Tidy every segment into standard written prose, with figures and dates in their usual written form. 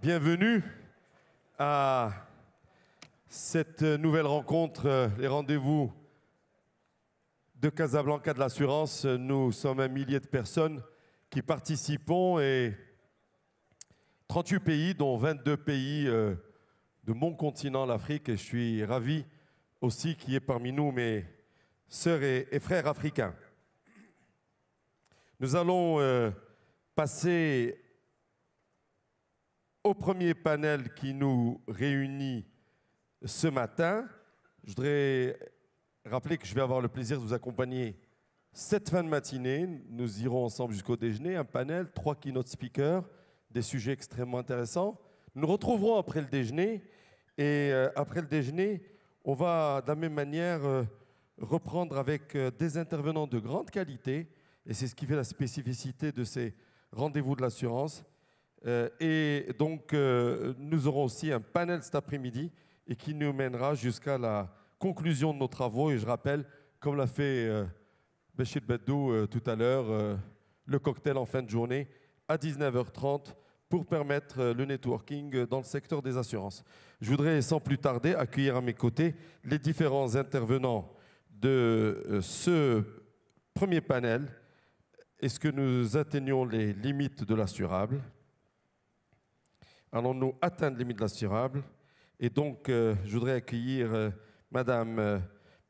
Bienvenue à cette nouvelle rencontre, les rendez-vous de Casablanca de l'assurance. Nous sommes un millier de personnes qui participons et 38 pays, dont 22 pays de mon continent, l'Afrique. Et je suis ravi aussi qu'il y ait parmi nous mes sœurs et frères africains. Nous allons passer au premier panel qui nous réunit ce matin. Je voudrais rappeler que je vais avoir le plaisir de vous accompagner cette fin de matinée. Nous irons ensemble jusqu'au déjeuner, un panel, 3 keynote speakers, des sujets extrêmement intéressants. Nous nous retrouverons après le déjeuner et après le déjeuner, on va de la même manière reprendre avec des intervenants de grande qualité et c'est ce qui fait la spécificité de ces rendez-vous de l'assurance. Et donc, nous aurons aussi un panel cet après-midi et qui nous mènera jusqu'à la conclusion de nos travaux. Et je rappelle, comme l'a fait Béchir Beddou tout à l'heure, le cocktail en fin de journée à 19h30 pour permettre le networking dans le secteur des assurances. Je voudrais sans plus tarder accueillir à mes côtés les différents intervenants de ce premier panel. Est-ce que nous atteignons les limites de l'assurable ? Allons-nous atteindre les limites de l'assurable? Et donc, je voudrais accueillir Madame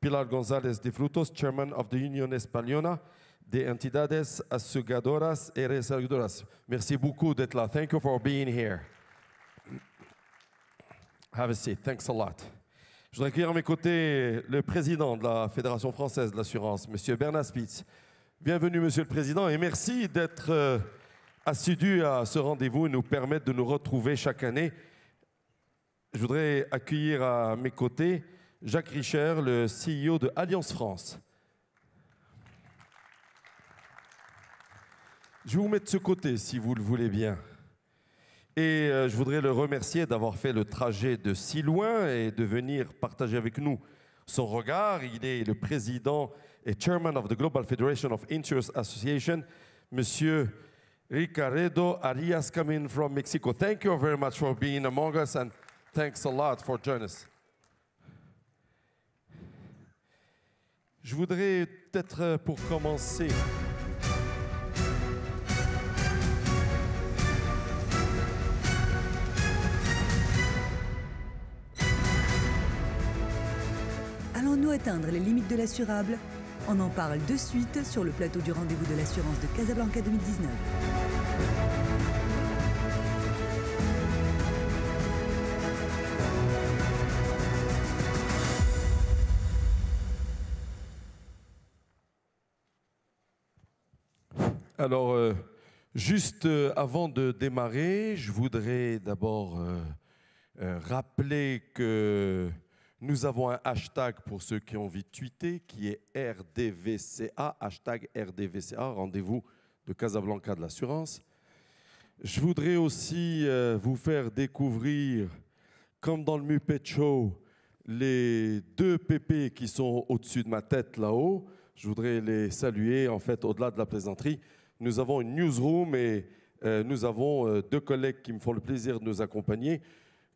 Pilar González de Frutos, Chairman of the Union Española de Entidades Aseguradoras y Reaseguradoras. Merci beaucoup d'être là. Thank you for being here. Have a seat. Thanks a lot. Je voudrais accueillir à mes côtés le président de la Fédération française de l'assurance, Monsieur Bernard Spitz. Bienvenue, Monsieur le Président, et merci d'être assidu à ce rendez-vous et nous permettre de nous retrouver chaque année. Je voudrais accueillir à mes côtés Jacques Richer, le CEO de Allianz France. Je vais vous mettre de ce côté, si vous le voulez bien. Et je voudrais le remercier d'avoir fait le trajet de si loin et de venir partager avec nous son regard. Il est le président et chairman of the Global Federation of Insurance Association, Monsieur Ricardo Arias, coming from Mexico. Thank you very much for being among us and thanks a lot for joining us. Je voudrais peut-être pour commencer Allons-nous atteindre les limites de l'assurable? On en parle de suite sur le plateau du rendez-vous de l'assurance de Casablanca 2019. Alors, juste avant de démarrer, je voudrais d'abord rappeler que nous avons un hashtag pour ceux qui ont envie de tweeter, qui est RDVCA, hashtag RDVCA, rendez-vous de Casablanca de l'assurance. Je voudrais aussi vous faire découvrir, comme dans le Muppet Show, les 2 pépés qui sont au-dessus de ma tête là-haut. Je voudrais les saluer, en fait, au-delà de la plaisanterie. Nous avons une newsroom et nous avons 2 collègues qui me font le plaisir de nous accompagner,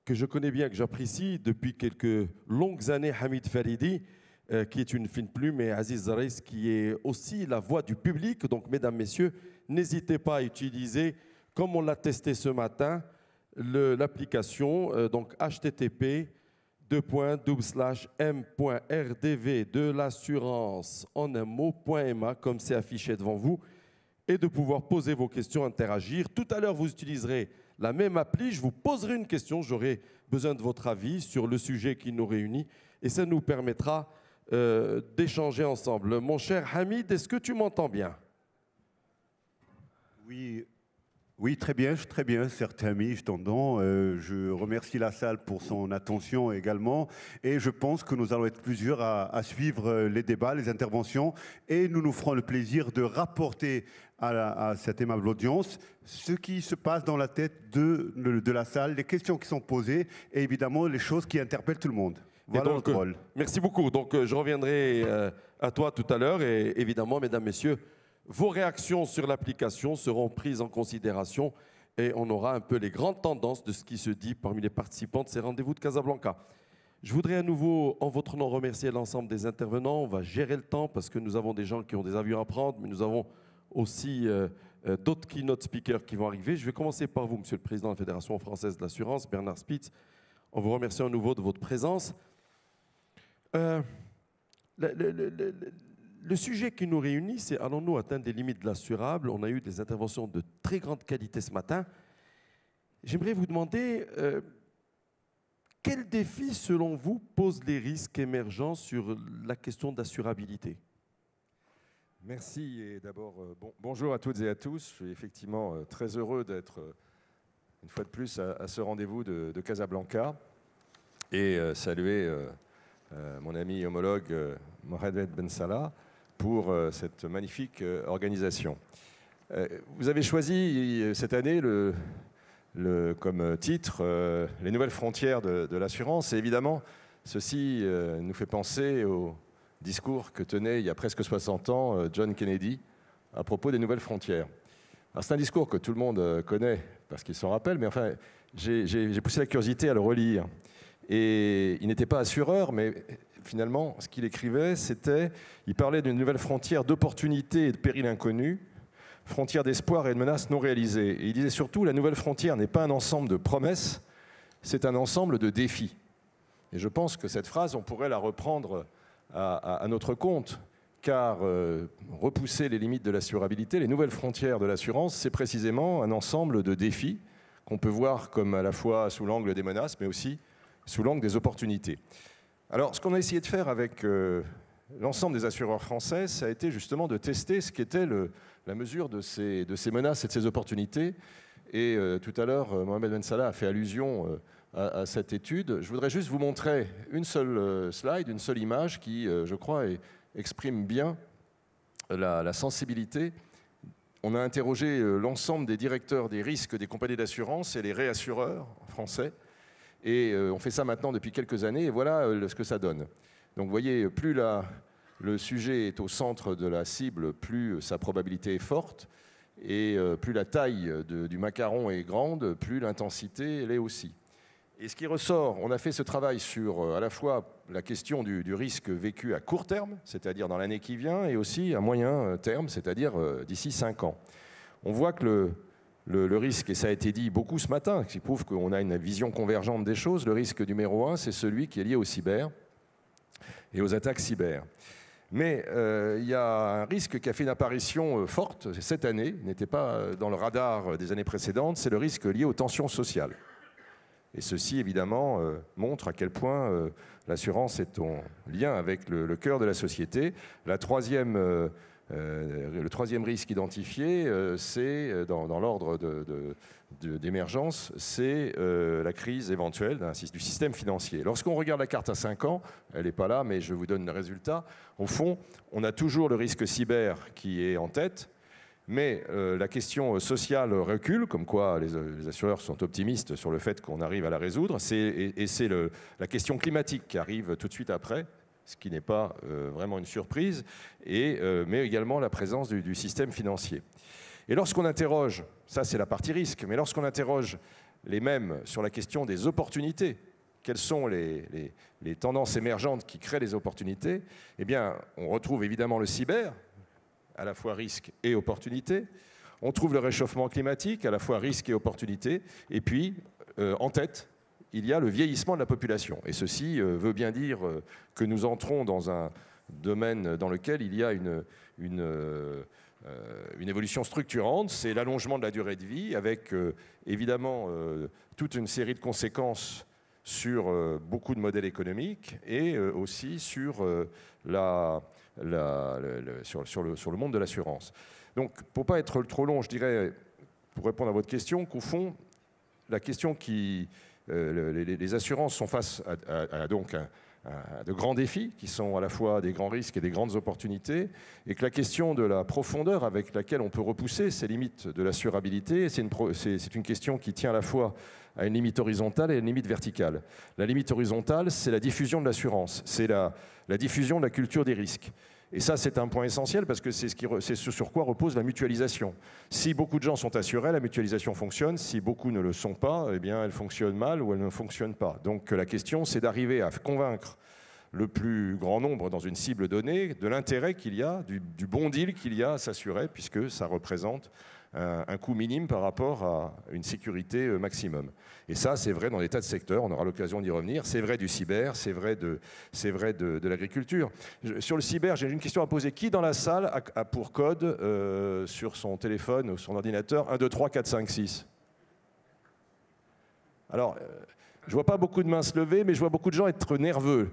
que je connais bien, que j'apprécie depuis quelques longues années, Hamid Faridi, qui est une fine plume, et Aziz Zarais, qui est aussi la voix du public. Donc, mesdames, messieurs, n'hésitez pas à utiliser, comme on l'a testé ce matin, l'application, donc http://m.rdv de l'assurance en un mot.ma, comme c'est affiché devant vous, et de pouvoir poser vos questions, interagir. Tout à l'heure, vous utiliserez la même appli, je vous poserai une question, j'aurai besoin de votre avis sur le sujet qui nous réunit et ça nous permettra d'échanger ensemble. Mon cher Hamid, est-ce que tu m'entends bien? Oui, très bien, certes Hamid, je t'entends. Je remercie la salle pour son attention également et je pense que nous allons être plusieurs à suivre les débats, les interventions et nous nous ferons le plaisir de rapporter à cette aimable audience ce qui se passe dans la tête de la salle, les questions qui sont posées et évidemment les choses qui interpellent tout le monde. Voilà donc, notre rôle. Merci beaucoup. Donc je reviendrai à toi tout à l'heure et évidemment, mesdames, messieurs, vos réactions sur l'application seront prises en considération et on aura un peu les grandes tendances de ce qui se dit parmi les participants de ces rendez-vous de Casablanca. Je voudrais à nouveau, en votre nom, remercier l'ensemble des intervenants. On va gérer le temps parce que nous avons des gens qui ont des avions à prendre, mais nous avons aussi d'autres keynote speakers qui vont arriver. Je vais commencer par vous, Monsieur le Président de la Fédération française de l'assurance, Bernard Spitz. On vous remercie à nouveau de votre présence. Le sujet qui nous réunit, c'est allons-nous atteindre des limites de l'assurable? On a eu des interventions de très grande qualité ce matin. J'aimerais vous demander quels défis, selon vous, posent les risques émergents sur la question d'assurabilité? Merci et d'abord bonjour à toutes et à tous. Je suis effectivement très heureux d'être une fois de plus à ce rendez-vous de Casablanca et saluer mon ami et homologue Mohamed Ben Salah pour cette magnifique organisation. Vous avez choisi cette année comme titre les nouvelles frontières de l'assurance et évidemment ceci nous fait penser au discours que tenait il y a presque 60 ans John Kennedy à propos des nouvelles frontières. C'est un discours que tout le monde connaît parce qu'il s'en rappelle, mais enfin j'ai poussé la curiosité à le relire. Et il n'était pas assureur, mais finalement, ce qu'il écrivait, c'était, il parlait d'une nouvelle frontière d'opportunités et de périls inconnus, frontière d'espoir et de menaces non réalisées. Et il disait surtout, la nouvelle frontière n'est pas un ensemble de promesses, c'est un ensemble de défis. Et je pense que cette phrase, on pourrait la reprendre à notre compte, car repousser les limites de l'assurabilité, les nouvelles frontières de l'assurance, c'est précisément un ensemble de défis qu'on peut voir comme à la fois sous l'angle des menaces, mais aussi sous l'angle des opportunités. Alors, ce qu'on a essayé de faire avec l'ensemble des assureurs français, ça a été justement de tester ce qu'était la mesure de ces menaces et de ces opportunités. Et tout à l'heure, Mohamed Ben Salah a fait allusion à cette étude. Je voudrais juste vous montrer une seule slide, une seule image qui, je crois, exprime bien la sensibilité. On a interrogé l'ensemble des directeurs des risques des compagnies d'assurance et les réassureurs français. Et on fait ça maintenant depuis quelques années, et voilà ce que ça donne. Donc vous voyez, plus le sujet est au centre de la cible, plus sa probabilité est forte, et plus la taille du macaron est grande, plus l'intensité elle est aussi. Et ce qui ressort, on a fait ce travail sur à la fois la question du risque vécu à court terme, c'est-à-dire dans l'année qui vient, et aussi à moyen terme, c'est-à-dire d'ici 5 ans. On voit que le risque, et ça a été dit beaucoup ce matin, qui prouve qu'on a une vision convergente des choses, le risque numéro 1, c'est celui qui est lié au cyber et aux attaques cyber. Mais il y a un risque qui a fait une apparition forte cette année, n'était pas dans le radar des années précédentes, c'est le risque lié aux tensions sociales. Et ceci, évidemment, montre à quel point l'assurance est en lien avec le cœur de la société. Le troisième risque identifié, c'est dans l'ordre d'émergence, c'est la crise éventuelle du système financier. Lorsqu'on regarde la carte à 5 ans, elle n'est pas là, mais je vous donne le résultat. Au fond, on a toujours le risque cyber qui est en tête, mais la question sociale recule, comme quoi les assureurs sont optimistes sur le fait qu'on arrive à la résoudre, et c'est la question climatique qui arrive tout de suite après, ce qui n'est pas vraiment une surprise, mais également la présence du système financier. Et lorsqu'on interroge, ça c'est la partie risque, mais lorsqu'on interroge les mêmes sur la question des opportunités, quelles sont les tendances émergentes qui créent les opportunités, eh bien, on retrouve évidemment le cyber, à la fois risque et opportunité. On trouve le réchauffement climatique, à la fois risque et opportunité. Et puis, en tête, il y a le vieillissement de la population. Et ceci veut bien dire que nous entrons dans un domaine dans lequel il y a une évolution structurante. C'est l'allongement de la durée de vie, avec évidemment toute une série de conséquences sur beaucoup de modèles économiques et aussi sur sur le monde de l'assurance. Donc, pour ne pas être trop long, je dirais, pour répondre à votre question, qu'au fond, la question les assurances sont face à de grands défis, qui sont à la fois des grands risques et des grandes opportunités, et que la question de la profondeur avec laquelle on peut repousser ces limites de l'assurabilité, c'est une question qui tient à la fois à une limite horizontale et à une limite verticale. La limite horizontale, c'est la diffusion de l'assurance, c'est la diffusion de la culture des risques. Et ça, c'est un point essentiel parce que c'est ce sur quoi repose la mutualisation. Si beaucoup de gens sont assurés, la mutualisation fonctionne. Si beaucoup ne le sont pas, eh bien, elle fonctionne mal ou elle ne fonctionne pas. Donc la question, c'est d'arriver à convaincre le plus grand nombre dans une cible donnée de l'intérêt qu'il y a, du bon deal qu'il y a à s'assurer, puisque ça représente un coût minime par rapport à une sécurité maximum. Et ça, c'est vrai dans des tas de secteurs, on aura l'occasion d'y revenir. C'est vrai du cyber, c'est vrai de l'agriculture. Sur le cyber, j'ai une question à poser. Qui dans la salle a pour code sur son téléphone ou son ordinateur 1, 2, 3, 4, 5, 6 ? Alors, je ne vois pas beaucoup de mains se lever, mais je vois beaucoup de gens être nerveux.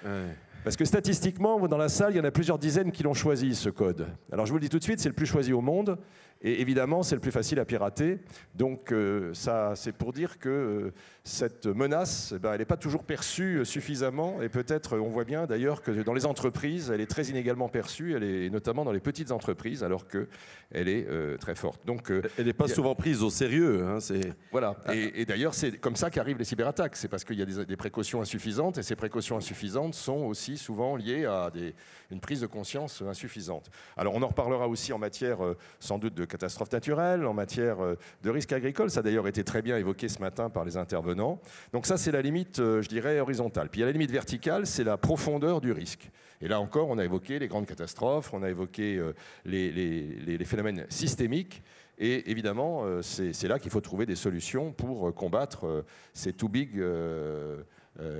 Ouais. Parce que statistiquement, dans la salle, il y en a plusieurs dizaines qui l'ont choisi, ce code. Alors je vous le dis tout de suite, c'est le plus choisi au monde. Et évidemment, c'est le plus facile à pirater. Donc ça, c'est pour dire que cette menace, elle n'est pas toujours perçue suffisamment. Et peut-être, on voit bien d'ailleurs que dans les entreprises, elle est très inégalement perçue, notamment dans les petites entreprises, alors qu'elle est très forte. Donc, elle n'est pas souvent prise au sérieux. Hein, voilà. Et d'ailleurs, c'est comme ça qu'arrivent les cyberattaques. C'est parce qu'il y a des précautions insuffisantes. Et ces précautions insuffisantes sont aussi souvent liées à une prise de conscience insuffisante. Alors, on en reparlera aussi en matière, sans doute, de catastrophes naturelles, en matière de risques agricoles. Ça a d'ailleurs été très bien évoqué ce matin par les intervenants. Donc ça, c'est la limite, je dirais, horizontale. Puis il y a la limite verticale, c'est la profondeur du risque. Et là encore, on a évoqué les grandes catastrophes, on a évoqué les phénomènes systémiques. Et évidemment, c'est là qu'il faut trouver des solutions pour combattre ces too big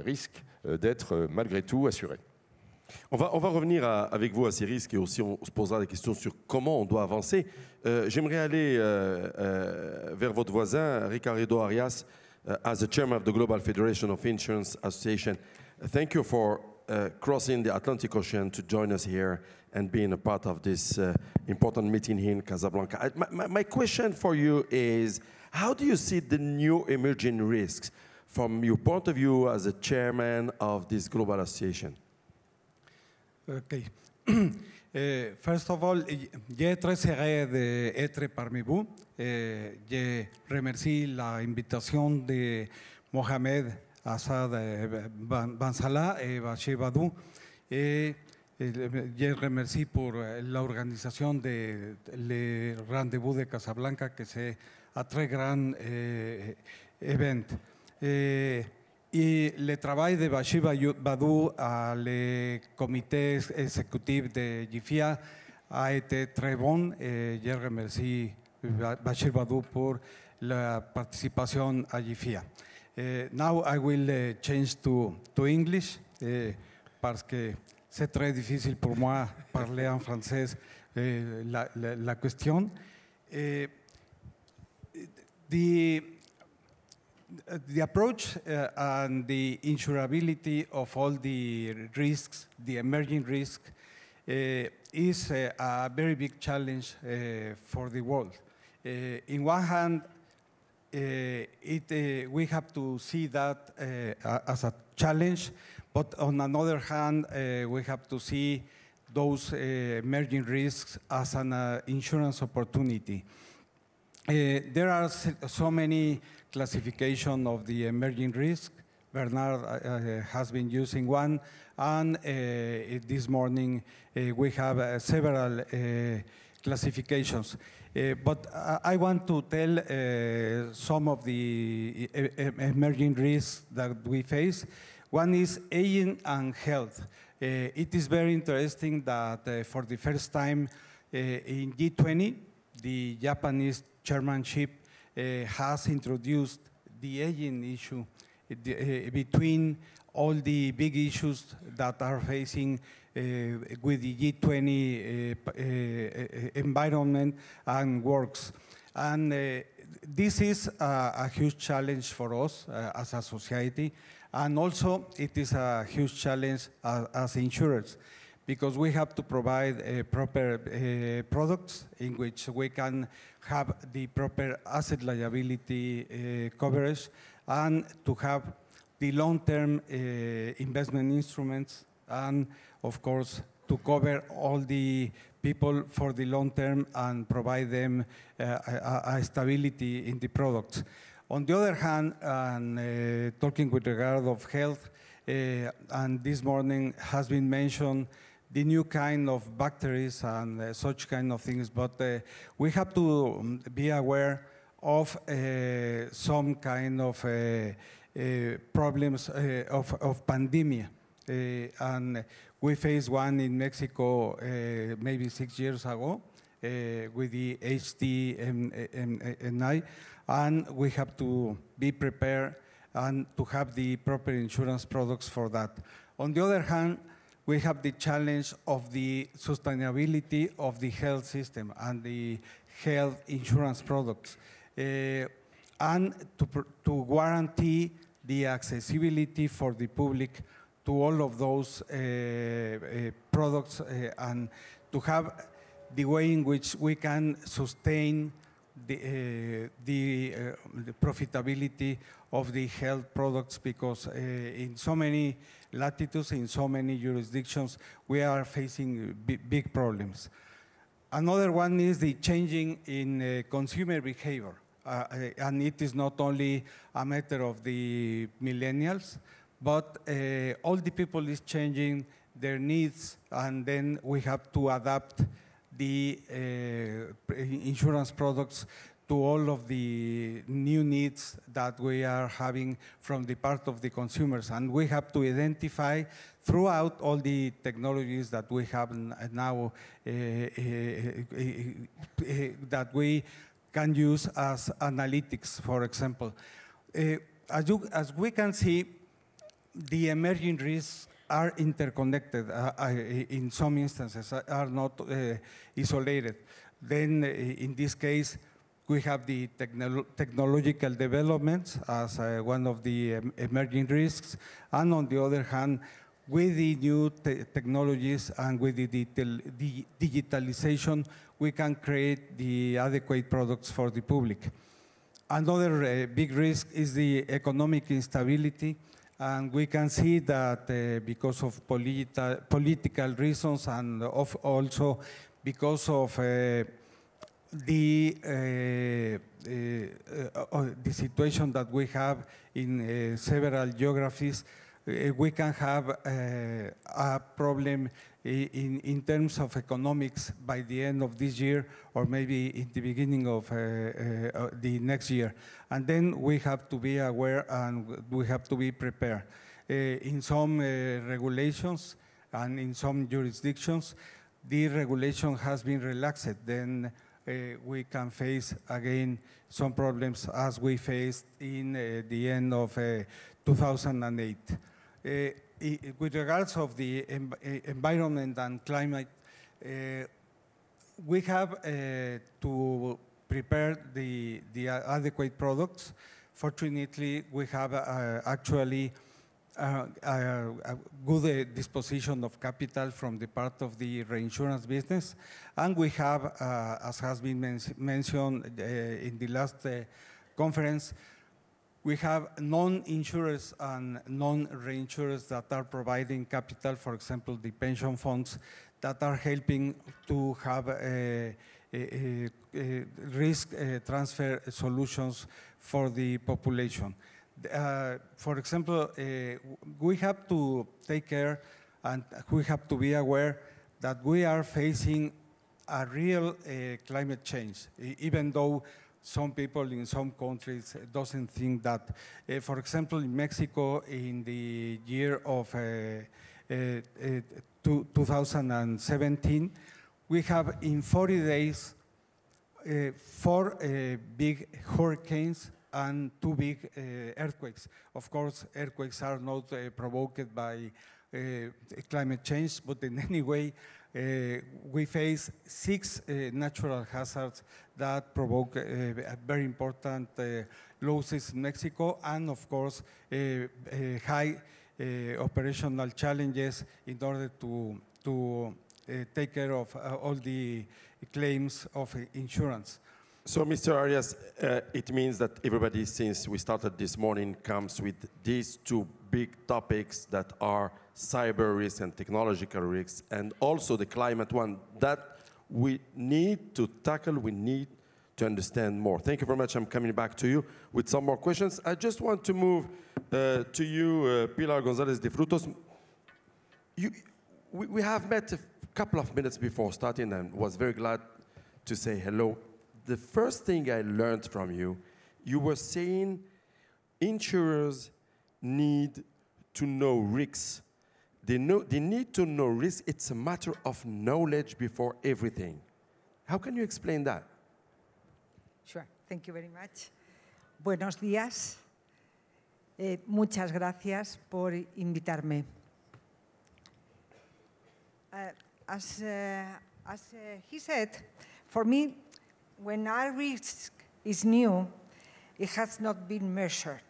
risques d'être malgré tout assurés. On va revenir avec vous à ces risques et aussi on se posera des questions sur comment on doit avancer. J'aimerais aller vers votre voisin, Ricardo Arias, as the chairman of the Global Federation of Insurance Association. Thank you for crossing the Atlantic Ocean to join us here and being a part of this important meeting here in Casablanca. My question for you is, how do you see the new emerging risks from your point of view as a chairman of this global association? Okay. First of all, je très heureux d'être parmi vous. Je remercie l'invitation de Mohamed Assad Ben Salah et Bachir Badou. Et je remercie pour l'organisation de le rendez-vous de Casablanca, que c'est un très grand événement. Et le travail de Bachir Badou à le comité exécutif de GIFIA a été très bon. Et je remercie Bachir Badou pour la participation à GIFIA. Now I will change to English parce que c'est très difficile pour moi parler en français la question. The approach and the insurability of all the risks, the emerging risks, is a very big challenge for the world. In one hand, we have to see that as a challenge, but on another hand, we have to see those emerging risks as an insurance opportunity. There are so many classifications of the emerging risk. Bernard has been using one, and this morning we have several classifications. But I want to tell some of the emerging risks that we face. One is aging and health. It is very interesting that for the first time in G20, the Japanese chairmanship has introduced the aging issue between all the big issues that are facing with the G20 environment and works. And this is a huge challenge for us as a society, and also it is a huge challenge as insurers, because we have to provide proper products in which we can have the proper asset liability coverage, and to have the long-term investment instruments, and of course to cover all the people for the long term and provide them a stability in the products. On the other hand, and talking with regard of health, and this morning has been mentioned the new kind of bacteries and such kind of things, but we have to be aware of some kind of problems of pandemic. And we faced one in Mexico maybe 6 years ago with the HTMNI, and we have to be prepared and to have the proper insurance products for that. On the other hand, we have the challenge of the sustainability of the health system and the health insurance products, and to guarantee the accessibility for the public to all of those products, and to have the way in which we can sustain the profitability of the health products, because in so many latitudes, in so many jurisdictions, we are facing big problems. Another one is the changing in consumer behavior. And it is not only a matter of the millennials, but all the people is changing their needs, and then we have to adapt the insurance products to all of the new needs that we are having from the part of the consumers. And we have to identify throughout all the technologies that we have now that we can use as analytics, for example. As we can see, the emerging risks are interconnected in some instances, are not isolated. Then in this case, we have the technological developments as one of the emerging risks, and on the other hand, with the new technologies and with the digitalization, we can create the adequate products for the public. Another big risk is the economic instability, and we can see that because of political reasons, and also because of the situation that we have in several geographies, we can have a problem in terms of economics by the end of this year, or maybe in the beginning of the next year. And then we have to be aware and we have to be prepared. In some regulations and in some jurisdictions, the regulation has been relaxed. Then we can face again some problems as we faced in the end of 2008. With regards of the environment and climate, we have to prepare the adequate products. Fortunately, we have actually a good disposition of capital from the part of the reinsurance business, and we have, as has been mentioned in the last conference, we have non-insurers and non-reinsurers that are providing capital, for example, the pension funds that are helping to have risk transfer solutions for the population. For example, we have to take care and we have to be aware that we are facing a real climate change, even though some people in some countries doesn't think that. For example, in Mexico, in the year of 2017, we have in 40 days 4 big hurricanes and 2 big earthquakes. Of course, earthquakes are not provoked by climate change, but in any way, we face 6 natural hazards that provoke very important losses in Mexico, and of course, high operational challenges in order to take care of all the claims of insurance. So, Mr. Arias, it means that everybody, since we started this morning, comes with these 2 big topics that are cyber risks and technological risks, and also the climate one that we need to tackle, we need to understand more. Thank you very much. I'm coming back to you with some more questions. I just want to move to you, Pilar González de Frutos. we have met a couple of minutes before starting and was very glad to say hello. The first thing I learned from you, you were saying insurers need to know risks. They need to know risks. It's a matter of knowledge before everything. How can you explain that? Sure. Thank you very much. Buenos días. Muchas gracias por invitarme. As he said, for me, when a risk is new, it has not been measured,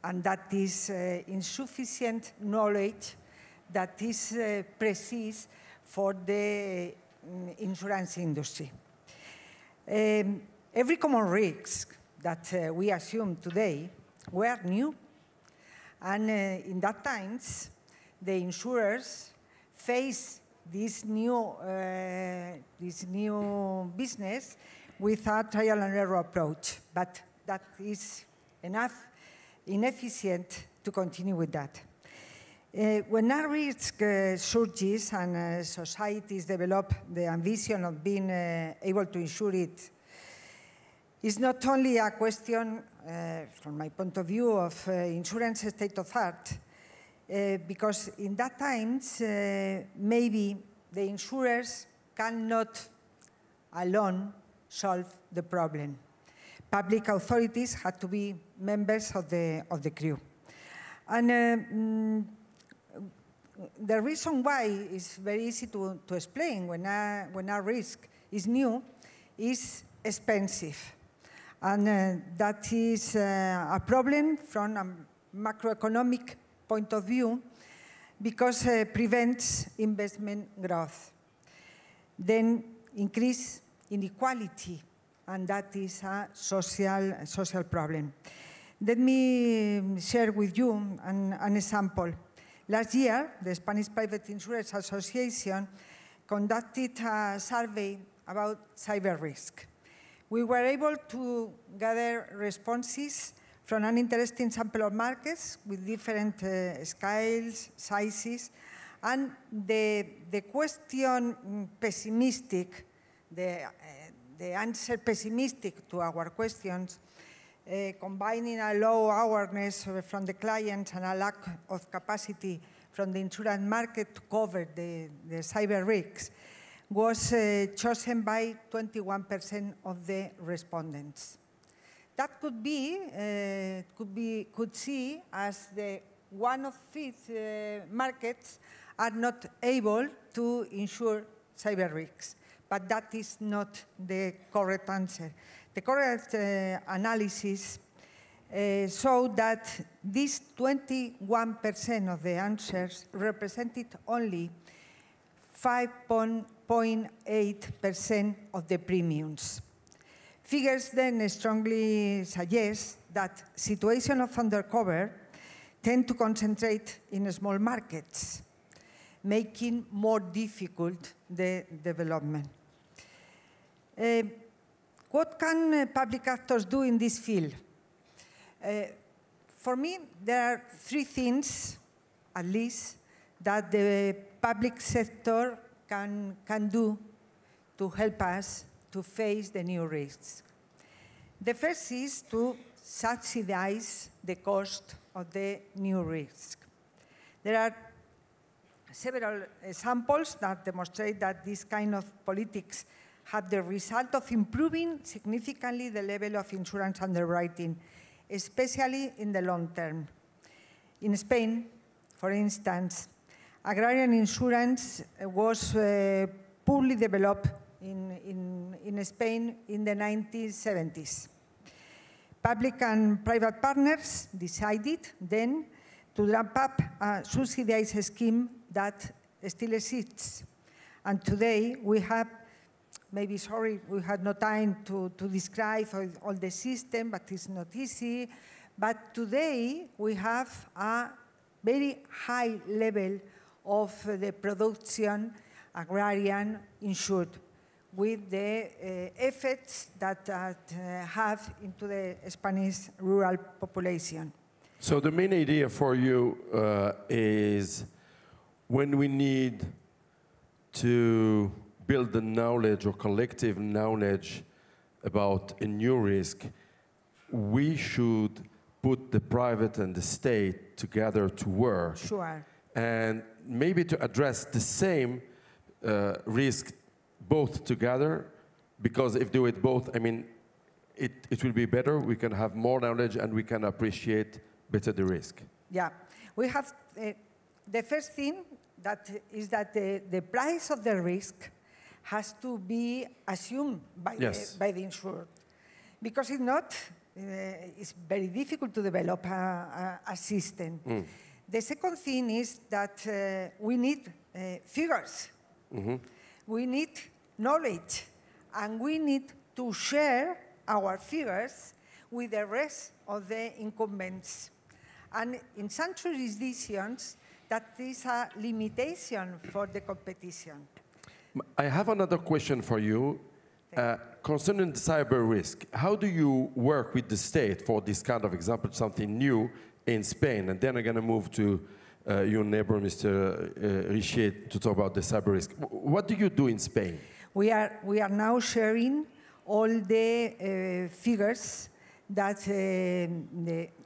and that is insufficient knowledge that is precise for the insurance industry. Every common risk that we assume today were new, and in that times, the insurers face this new business with a trial and error approach, but that is inefficient to continue with that. When a risk surges and societies develop the ambition of being able to insure it, it's not only a question, from my point of view, of insurance state of art, because in that times, maybe the insurers cannot alone solve the problem. Public authorities had to be members of the crew. And the reason why is very easy to explain when a risk is new is expensive. And that is a problem from a macroeconomic point of view because it prevents investment growth. Then increase inequality, and that is a social problem. Let me share with you an example. Last year, the Spanish Private Insurance Association conducted a survey about cyber risk. We were able to gather responses from an interesting sample of markets with different scales, sizes, and the question pessimistic, the answer pessimistic to our questions, combining a low awareness from the clients and a lack of capacity from the insurance market to cover the cyber risks, was chosen by 21% of the respondents. That could see as one of these markets are not able to insure cyber risks, but that is not the correct answer. The correct analysis showed that these 21% of the answers represented only 5.8% of the premiums. Figures then strongly suggest that situations of undercover tend to concentrate in small markets, making more difficult the development. What can public actors do in this field? For me, there are three things, at least, that the public sector can do to help us to face the new risks. The first is to subsidize the cost of the new risk. There are several examples that demonstrate that this kind of politics have the result of improving significantly the level of insurance underwriting, especially in the long term. In Spain, for instance, agrarian insurance was poorly developed in Spain in the 1970s. Public and private partners decided then to ramp up a subsidized scheme that still exists. And today we have, maybe sorry, we had no time to describe all the system, but it's not easy. But today we have a very high level of the production agrarian insured, with the effects that have into the Spanish rural population. So the main idea for you is when we need to build the knowledge or collective knowledge about a new risk, we should put the private and the state together to work. Sure. And maybe to address the same risk both together, because if do it both, I mean, it will be better, we can have more knowledge and we can appreciate better the risk. Yeah, we have, the first thing that is that the price of the risk has to be assumed by, Yes. by the insured. Because if not, it's very difficult to develop a system. The second thing is that we need figures. We need knowledge, and we need to share our figures with the rest of the incumbents. And in some jurisdictions, that is a limitation for the competition. I have another question for you concerning the cyber risk. How do you work with the state for this kind of example, something new in Spain? And then I'm going to move to your neighbor, Mr. Richier, to talk about the cyber risk. What do you do in Spain? We are now sharing all the figures that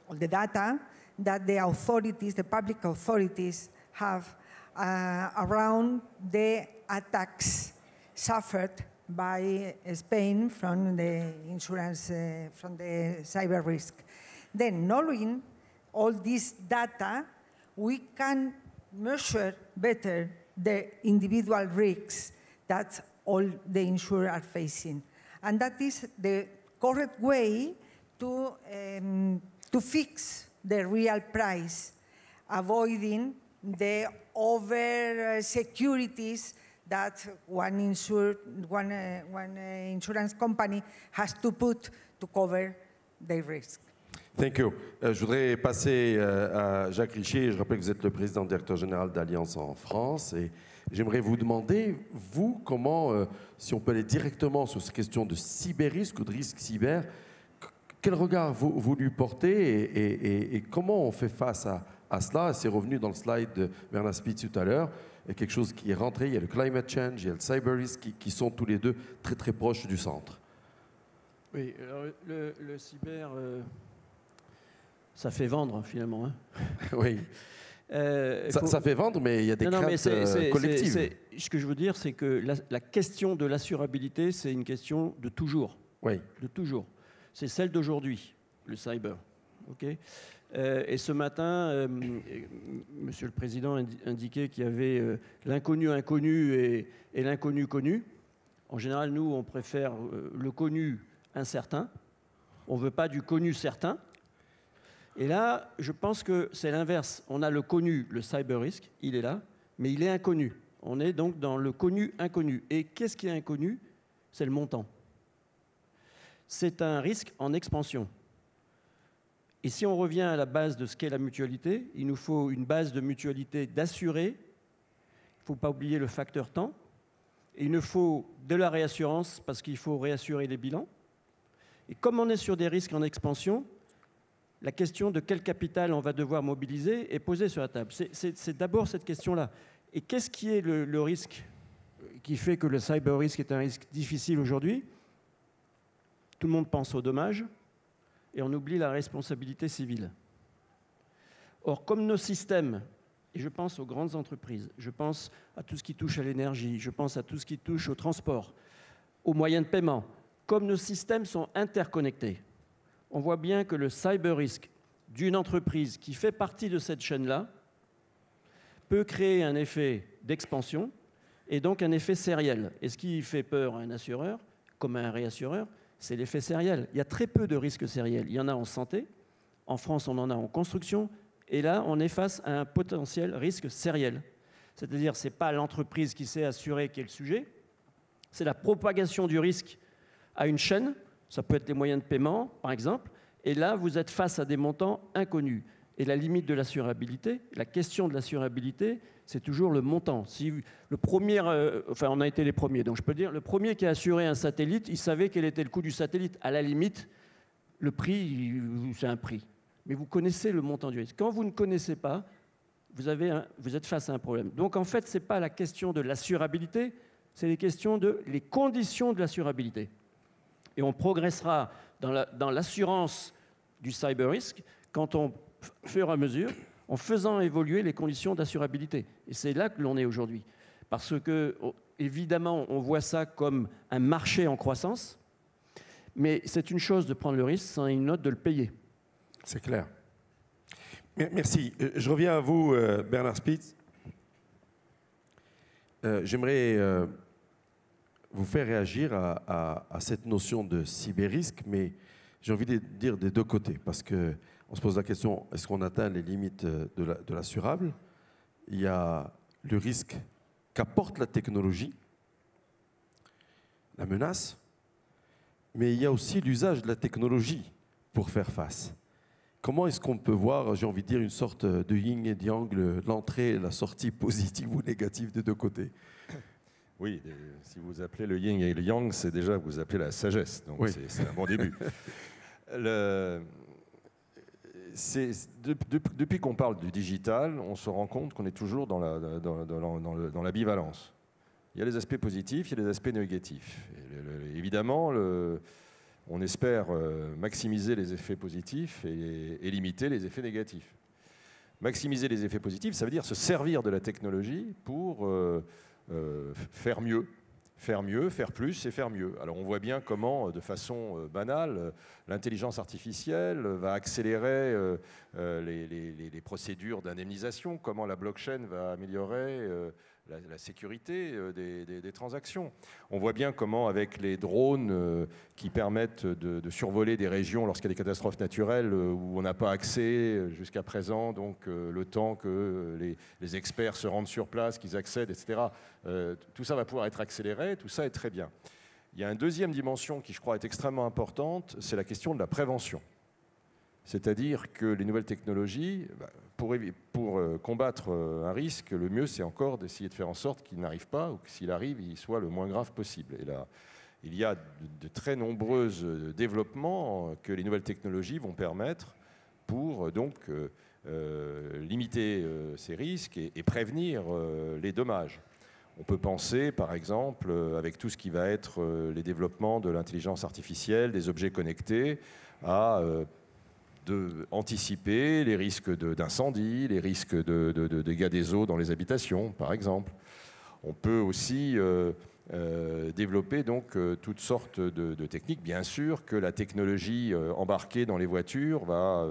all the data that the authorities, the public authorities, have around the attacks suffered by Spain from the insurance, from the cyber risk. Then, knowing all this data, we can measure better the individual risks that all the insurers are facing. And that is the correct way to fix the real price, avoiding the over securities that one insurance company has to put to cover their risk. Thank you. Je voudrais passer à Jacques Richier. Je rappelle que vous êtes le président directeur général d'Allianz en France. Et j'aimerais vous demander, vous, comment, si on peut aller directement sur ces questions de cyber-risque ou de risque cyber, quel regard vous lui portez et comment on fait face à cela? C'est revenu dans le slide de Bernard Spitz tout à l'heure. Il y a quelque chose qui est rentré, il y a le climate change, il y a le cyber risk qui sont tous les deux très très proches du centre. Oui, alors le cyber, ça fait vendre finalement. Hein. Oui. Ça fait vendre, mais il y a des craintes collectives. Ce que je veux dire, c'est que la question de l'assurabilité, c'est une question de toujours. Oui. De toujours. C'est celle d'aujourd'hui, le cyber. Okay, et ce matin, Monsieur le Président indiquait qu'il y avait l'inconnu inconnu et l'inconnu connu. En général, nous, on préfère le connu incertain. On ne veut pas du connu certain. Et là, je pense que c'est l'inverse. On a le connu, le cyber risk, il est là, mais il est inconnu. On est donc dans le connu inconnu. Et qu'est-ce qui est inconnu? C'est le montant. C'est un risque en expansion. Et si on revient à la base de ce qu'est la mutualité, il nous faut une base de mutualité d'assurés. Il ne faut pas oublier le facteur temps. Et il nous faut de la réassurance parce qu'il faut réassurer les bilans. Et comme on est sur des risques en expansion, la question de quel capital on va devoir mobiliser est posée sur la table. C'est d'abord cette question-là. Et qu'est-ce qui est le risque qui fait que le cyber risk est un risque difficile aujourd'hui? Tout le monde pense aux dommages et on oublie la responsabilité civile. Or, comme nos systèmes, et je pense aux grandes entreprises, je pense à tout ce qui touche à l'énergie, je pense à tout ce qui touche au transport, aux moyens de paiement, comme nos systèmes sont interconnectés, on voit bien que le cyber risk d'une entreprise qui fait partie de cette chaîne-là peut créer un effet d'expansion et donc un effet sériel. Et ce qui fait peur à un assureur, comme à un réassureur, c'est l'effet sériel. Il y a très peu de risques sériels. Il y en a en santé, en France on en a en construction, et là on est face à un potentiel risque sériel. C'est-à-dire ce n'est pas l'entreprise qui s'est assurée qui est le sujet, c'est la propagation du risque à une chaîne, ça peut être les moyens de paiement par exemple, et là vous êtes face à des montants inconnus. Et la limite de l'assurabilité, la question de l'assurabilité, c'est toujours le montant. Si le premier, enfin on a été les premiers, donc je peux dire, le premier qui a assuré un satellite, il savait quel était le coût du satellite. À la limite, le prix, c'est un prix. Mais vous connaissez le montant du risque. Quand vous ne connaissez pas, vous êtes face à un problème. Donc en fait, ce n'est pas la question de l'assurabilité, c'est les conditions de l'assurabilité. Et on progressera dans l'assurance du cyber risk quand on fera à mesure, en faisant évoluer les conditions d'assurabilité. Et c'est là que l'on est aujourd'hui. Parce que, évidemment, on voit ça comme un marché en croissance, mais c'est une chose de prendre le risque, c'en est une autre de le payer. C'est clair. Merci. Je reviens à vous, Bernard Spitz. J'aimerais vous faire réagir à cette notion de cyber-risque, mais j'ai envie de dire des deux côtés, parce qu'on se pose la question, est-ce qu'on atteint les limites de l'assurable? Il y a le risque qu'apporte la technologie, la menace, mais il y a aussi l'usage de la technologie pour faire face. Comment est-ce qu'on peut voir, j'ai envie de dire, une sorte de yin et yang, l'entrée et la sortie positive ou négative des deux côtés? Oui, si vous appelez le yin et le yang, c'est déjà vous appelez la sagesse, donc oui. C'est un bon début. Depuis qu'on parle du digital, on se rend compte qu'on est toujours dans la bivalence. Il y a les aspects positifs, il y a les aspects négatifs. Évidemment, on espère maximiser les effets positifs et limiter les effets négatifs. Maximiser les effets positifs, ça veut dire se servir de la technologie pour faire mieux, faire plus et faire mieux. Alors on voit bien comment, de façon banale, l'intelligence artificielle va accélérer les procédures d'indemnisation, comment la blockchain va améliorer la sécurité des transactions. On voit bien comment, avec les drones qui permettent de survoler des régions lorsqu'il y a des catastrophes naturelles où on n'a pas accès jusqu'à présent, donc le temps que les experts se rendent sur place, qu'ils accèdent, etc. Tout ça va pouvoir être accéléré, tout ça est très bien. Il y a une deuxième dimension qui, je crois, est extrêmement importante, c'est la question de la prévention. C'est-à-dire que les nouvelles technologies, pour combattre un risque, le mieux, c'est encore d'essayer de faire en sorte qu'il n'arrive pas, ou que s'il arrive, il soit le moins grave possible. Et là, il y a de très nombreux développements que les nouvelles technologies vont permettre pour donc limiter ces risques et prévenir les dommages. On peut penser, par exemple, avec tout ce qui va être les développements de l'intelligence artificielle, des objets connectés, à anticiper les risques d'incendie, les risques de dégâts des eaux dans les habitations, par exemple. On peut aussi développer donc toutes sortes de techniques. Bien sûr que la technologie embarquée dans les voitures va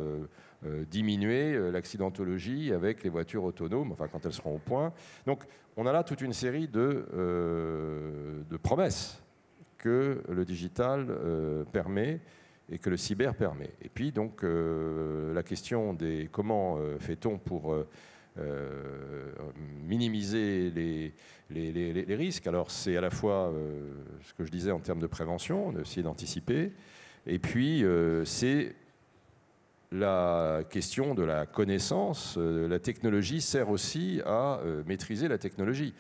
diminuer l'accidentologie avec les voitures autonomes, enfin quand elles seront au point. Donc on a là toute une série de promesses que le digital permet et que le cyber permet. Et puis donc la question des comment fait-on pour minimiser les risques. Alors c'est à la fois ce que je disais en termes de prévention, d'essayer d'anticiper, et puis c'est la question de la connaissance. La technologie sert aussi à maîtriser la technologie.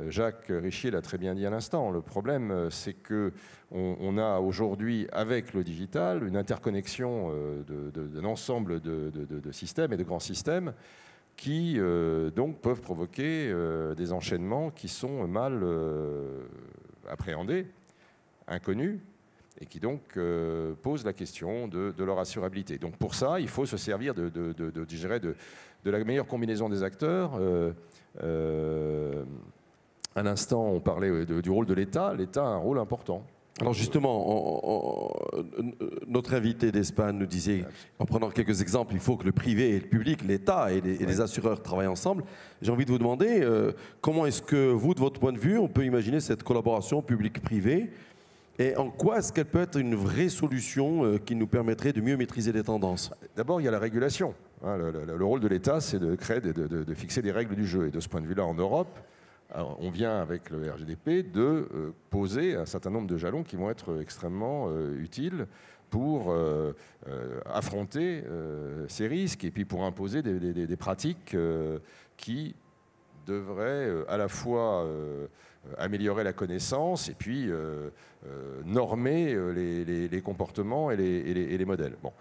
Jacques Richier l'a très bien dit à l'instant. Le problème, c'est qu'on a aujourd'hui, avec le digital, une interconnexion d'un ensemble de systèmes et de grands systèmes qui donc peuvent provoquer des enchaînements qui sont mal appréhendés, inconnus, et qui donc posent la question de leur assurabilité. Donc pour ça, il faut se servir de la meilleure combinaison des acteurs. À l'instant, on parlait du rôle de l'État. L'État a un rôle important. Alors justement, notre invité d'Espagne nous disait, en prenant quelques exemples, il faut que le privé et le public, l'État et les assureurs travaillent ensemble. J'ai envie de vous demander, comment est-ce que vous, de votre point de vue, on peut imaginer cette collaboration public-privé, et en quoi est-ce qu'elle peut être une vraie solution qui nous permettrait de mieux maîtriser les tendances? D'abord, il y a la régulation. Le rôle de l'État, c'est de créer, de fixer des règles du jeu. Et de ce point de vue-là, en Europe, alors, on vient avec le RGDP de poser un certain nombre de jalons qui vont être extrêmement utiles pour affronter ces risques et puis pour imposer des pratiques qui devraient à la fois améliorer la connaissance et puis normer les comportements et les modèles. Bon.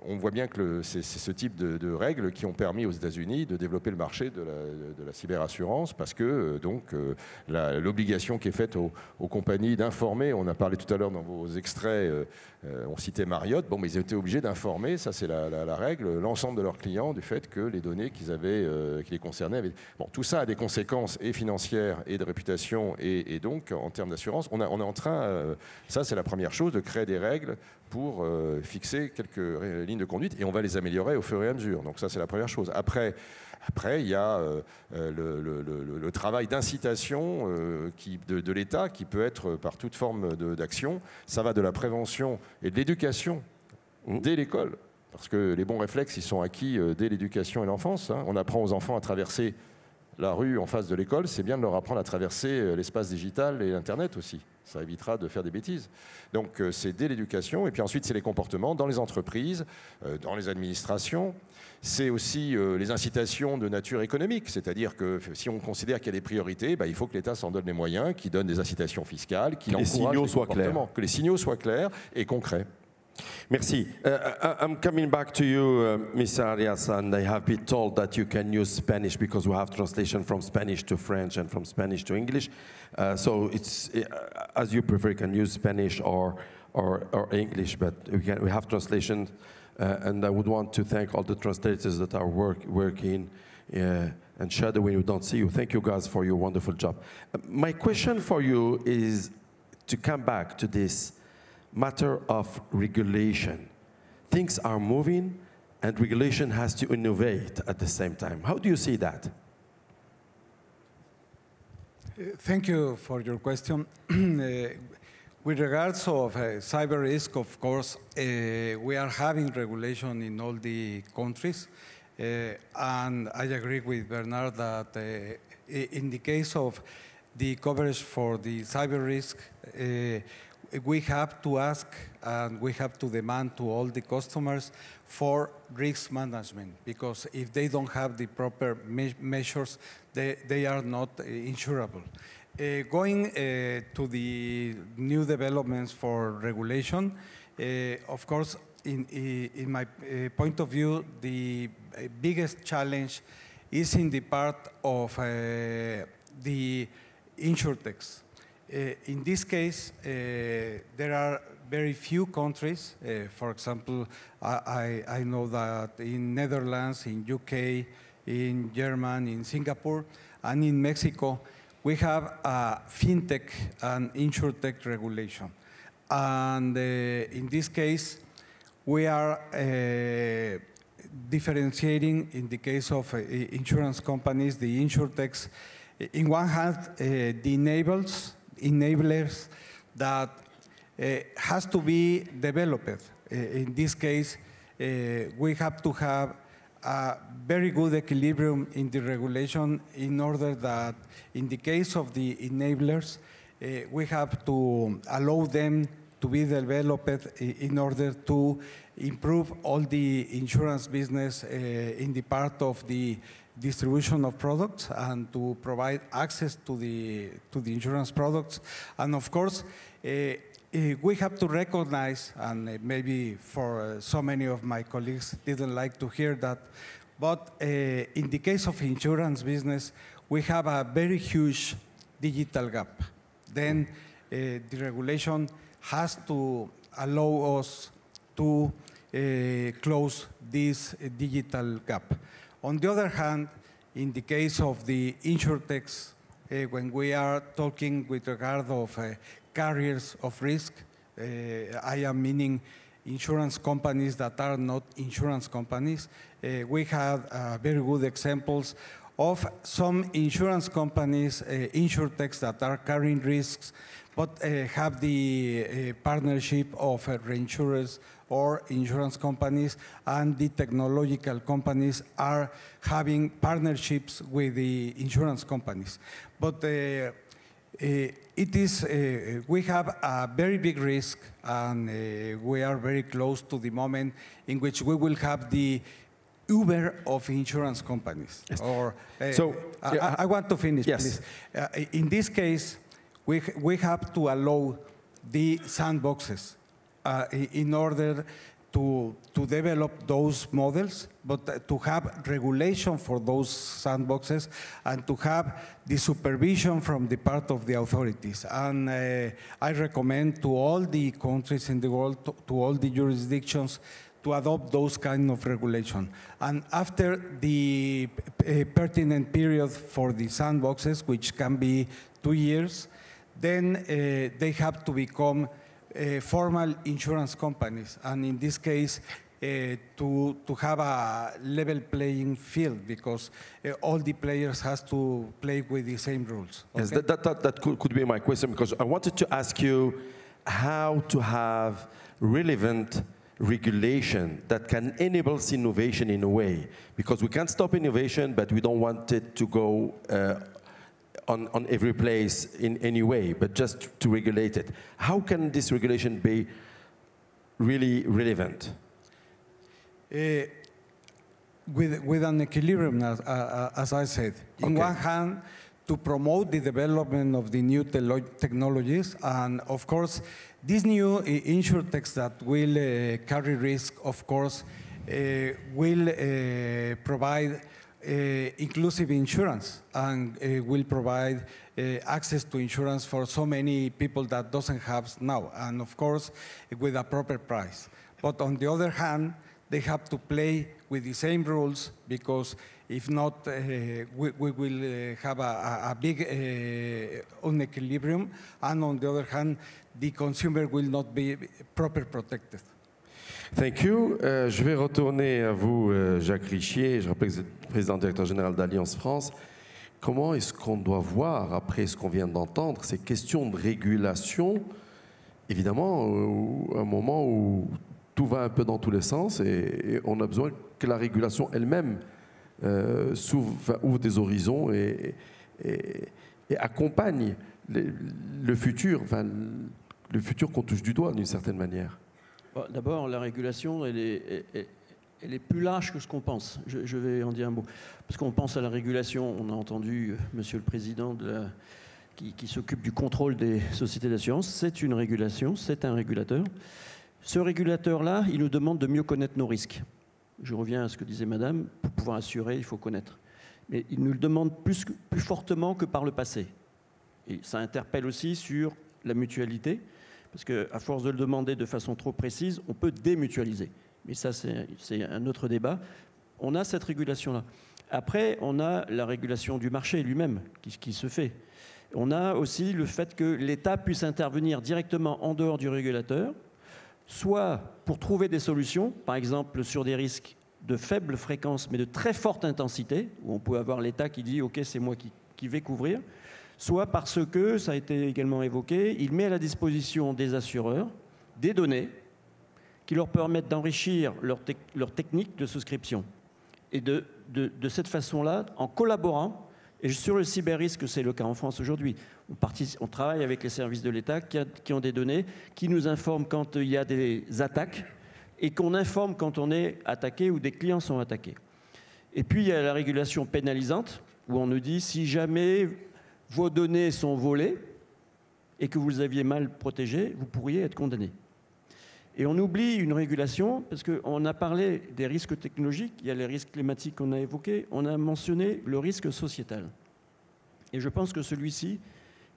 On voit bien que c'est ce type de règles qui ont permis aux États-Unis de développer le marché de la cyberassurance parce que l'obligation qui est faite aux compagnies d'informer, on a parlé tout à l'heure dans vos extraits, on citait Marriott, bon, mais ils étaient obligés d'informer, ça c'est la règle, l'ensemble de leurs clients du fait que les données qui les concernaient avaient... Bon, tout ça a des conséquences et financières et de réputation et donc en termes d'assurance, on est en train, ça c'est la première chose, de créer des règles pour fixer quelques lignes de conduite et on va les améliorer au fur et à mesure. Donc ça, c'est la première chose. Après il y a le travail d'incitation de l'État qui peut être par toute forme d'action. Ça va de la prévention et de l'éducation dès l'école. Parce que les bons réflexes, ils sont acquis dès l'éducation et l'enfance. Hein. On apprend aux enfants à traverser la rue en face de l'école. C'est bien de leur apprendre à traverser l'espace digital et Internet aussi. Ça évitera de faire des bêtises. Donc c'est dès l'éducation, et puis ensuite c'est les comportements dans les entreprises, dans les administrations. C'est aussi les incitations de nature économique, c'est-à-dire que si on considère qu'il y a des priorités, il faut que l'État s'en donne les moyens, qu'il donne des incitations fiscales, qu'il encourage les comportements, que les signaux soient clairs et concrets. Merci. I'm coming back to you, Ms. Arias, and I have been told that you can use Spanish because we have translation from Spanish to French and from Spanish to English. So it's as you prefer. You can use Spanish or English, but we have translation. And I would want to thank all the translators that are working and shadowing. We don't see you. Thank you guys for your wonderful job. My question for you is to come back to this matter of regulation. Things are moving and regulation has to innovate at the same time. How do you see that? Thank you for your question. With regards of cyber risk, of course, we are having regulation in all the countries. And I agree with Bernard that in the case of the coverage for the cyber risk, we have to ask and we have to demand to all the customers for risk management, because if they don't have the proper measures, they are not insurable. Going to the new developments for regulation, of course, in my point of view, the biggest challenge is in the part of the insurtechs. In this case, there are very few countries. For example, I know that in Netherlands, in UK, in Germany, in Singapore, and in Mexico, we have a fintech and insurtech regulation. And in this case, we are differentiating in the case of insurance companies, the insurtechs. In one hand, the enablers that has to be developed. In this case, we have to have a very good equilibrium in the regulation in order that in the case of the enablers, we have to allow them to be developed in order to improve all the insurance business in the part of the distribution of products and to provide access to the insurance products. And of course, we have to recognize, and maybe for so many of my colleagues didn't like to hear that, but in the case of insurance business, we have a very huge digital gap. Then the regulation has to allow us to close this digital gap. On the other hand, in the case of the insurtechs, when we are talking with regard of carriers of risk, I am meaning insurance companies that are not insurance companies. We have very good examples of some insurance companies, insurtechs that are carrying risks, but have the partnership of reinsurers or insurance companies, and the technological companies are having partnerships with the insurance companies. But it is, we have a very big risk, and we are very close to the moment in which we will have the Uber of insurance companies. Yes. Or So, I want to finish, yes. please. In this case, we have to allow the sandboxes in order to develop those models, but to have regulation for those sandboxes and to have the supervision from the part of the authorities. And I recommend to all the countries in the world, to all the jurisdictions, to adopt those kind of regulation. And after the pertinent period for the sandboxes, which can be 2 years, then they have to become formal insurance companies, and in this case, to have a level playing field, because all the players has to play with the same rules. Okay? Yes, that could be my question, because I wanted to ask you how to have relevant regulation that can enable innovation in a way, because we can't stop innovation, but we don't want it to go on every place in any way, but just to regulate it. How can this regulation be really relevant? With an equilibrium, as I said. On Okay. one hand, to promote the development of the new technologies, and of course, these new insurtechs that will carry risk, of course, will provide inclusive insurance, and will provide access to insurance for so many people that doesn't have now, and of course with a proper price. But on the other hand, they have to play with the same rules, because if not, we will have a big unequilibrium, and on the other hand, the consumer will not be properly protected. Thank you. Je vais retourner à vous, Jacques Richier. Je rappelle que vous êtes président directeur général d'Alliance France. Comment est-ce qu'on doit voir, après ce qu'on vient d'entendre, ces questions de régulation, évidemment, à un moment où tout va un peu dans tous les sens et on a besoin que la régulation elle-même ouvre des horizons et accompagne le futur, le futur qu'on touche du doigt d'une certaine manière. D'abord, la régulation, elle est plus large que ce qu'on pense. Je vais en dire un mot. Parce qu'on pense à la régulation, on a entendu Monsieur le Président qui s'occupe du contrôle des sociétés d'assurance. C'est une régulation, c'est un régulateur. Ce régulateur-là, il nous demande de mieux connaître nos risques. Je reviens à ce que disait Madame, pour pouvoir assurer, il faut connaître. Mais il nous le demande plus fortement que par le passé. Et ça interpelle aussi sur la mutualité. Parce qu'à force de le demander de façon trop précise, on peut démutualiser. Mais ça, c'est un autre débat. On a cette régulation-là. Après, on a la régulation du marché lui-même qui se fait. On a aussi le fait que l'État puisse intervenir directement en dehors du régulateur, soit pour trouver des solutions, par exemple sur des risques de faible fréquence mais de très forte intensité, où on peut avoir l'État qui dit « Ok, c'est moi qui vais couvrir », soit parce que, ça a été également évoqué, il met à la disposition des assureurs des données qui leur permettent d'enrichir leur technique de souscription. Et de cette façon-là, en collaborant, et sur le cyber-risque, c'est le cas en France aujourd'hui, on travaille avec les services de l'État qui ont des données, qui nous informent quand il y a des attaques et qu'on informe quand on est attaqué ou des clients sont attaqués. Et puis, il y a la régulation pénalisante, où on nous dit si jamais vos données sont volées et que vous les aviez mal protégées, vous pourriez être condamné. Et on oublie une régulation, parce qu'on a parlé des risques technologiques, il y a les risques climatiques qu'on a évoqués, on a mentionné le risque sociétal. Et je pense que celui-ci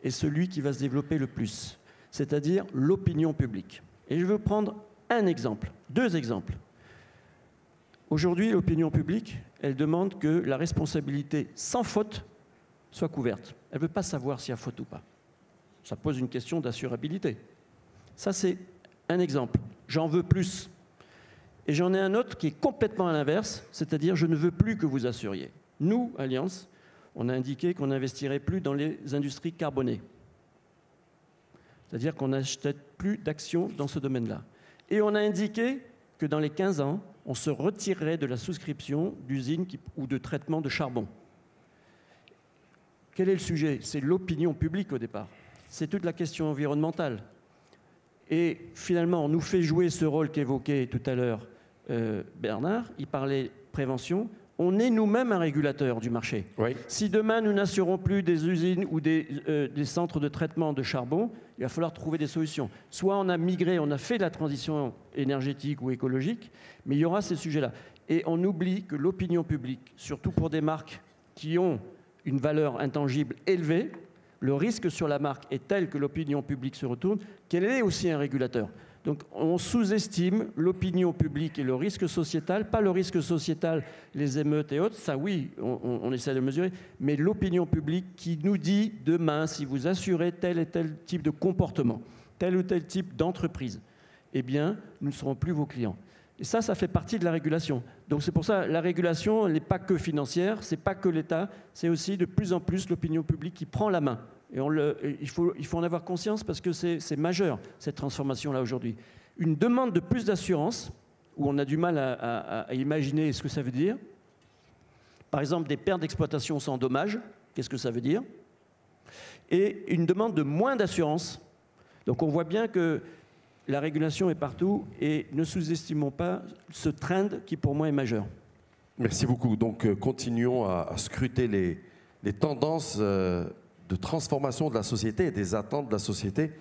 est celui qui va se développer le plus, c'est-à-dire l'opinion publique. Et je veux prendre un exemple, 2 exemples. Aujourd'hui, l'opinion publique, elle demande que la responsabilité sans faute soit couverte. Elle ne veut pas savoir s'il y a faute ou pas. Ça pose une question d'assurabilité. Ça, c'est un exemple. J'en veux plus. Et j'en ai un autre qui est complètement à l'inverse, c'est-à-dire je ne veux plus que vous assuriez. Nous, Alliance, on a indiqué qu'on n'investirait plus dans les industries carbonées. C'est-à-dire qu'on n'achetait plus d'actions dans ce domaine-là. Et on a indiqué que dans les 15 ans, on se retirerait de la souscription d'usines ou de traitement de charbon. Quel est le sujet? C'est l'opinion publique au départ. C'est toute la question environnementale. Et finalement, on nous fait jouer ce rôle qu'évoquait tout à l'heure Bernard, il parlait prévention. On est nous-mêmes un régulateur du marché. Oui. Si demain nous n'assurons plus des usines ou des centres de traitement de charbon, il va falloir trouver des solutions. Soit on a migré, on a fait la transition énergétique ou écologique, mais il y aura ces sujets-là. Et on oublie que l'opinion publique, surtout pour des marques qui ont une valeur intangible élevée, le risque sur la marque est tel que l'opinion publique se retourne, qu'elle est aussi un régulateur. Donc on sous-estime l'opinion publique et le risque sociétal, pas le risque sociétal, les émeutes et autres, ça oui, on essaie de mesurer, mais l'opinion publique qui nous dit demain, si vous assurez tel et tel type de comportement, tel ou tel type d'entreprise, eh bien, nous ne serons plus vos clients. Et ça fait partie de la régulation. Donc c'est pour ça, la régulation, elle n'est pas que financière, c'est pas que l'État, c'est aussi de plus en plus l'opinion publique qui prend la main. Et il faut en avoir conscience parce que c'est majeur, cette transformation-là aujourd'hui. Une demande de plus d'assurance, où on a du mal à imaginer ce que ça veut dire. Par exemple, des pertes d'exploitation sans dommage, qu'est-ce que ça veut dire? Et une demande de moins d'assurance. Donc on voit bien que la régulation est partout et ne sous-estimons pas ce trend qui pour moi est majeur. Merci beaucoup. Donc continuons à scruter les tendances de transformation de la société et des attentes de la société.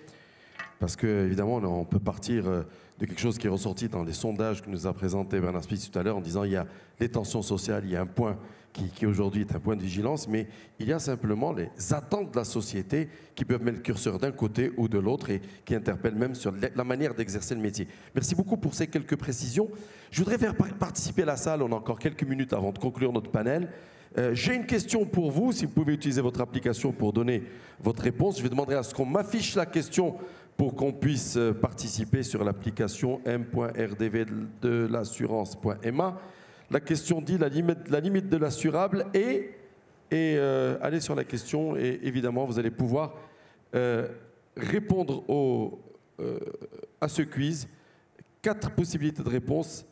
Parce qu'évidemment, on peut partir de quelque chose qui est ressorti dans les sondages que nous a présenté Bernard Spitz tout à l'heure en disant il y a les tensions sociales, il y a un point qui aujourd'hui est un point de vigilance, mais il y a simplement les attentes de la société qui peuvent mettre le curseur d'un côté ou de l'autre et qui interpellent même sur la manière d'exercer le métier. Merci beaucoup pour ces quelques précisions. Je voudrais faire participer la salle, on a encore quelques minutes avant de conclure notre panel. J'ai une question pour vous, si vous pouvez utiliser votre application pour donner votre réponse. Je vais demander à ce qu'on m'affiche la question pour qu'on puisse participer sur l'application m.rdv de l'assurance.ma. La question dit la limite de l'assurable et allez sur la question et évidemment vous allez pouvoir répondre à ce quiz. 4 possibilités de réponse.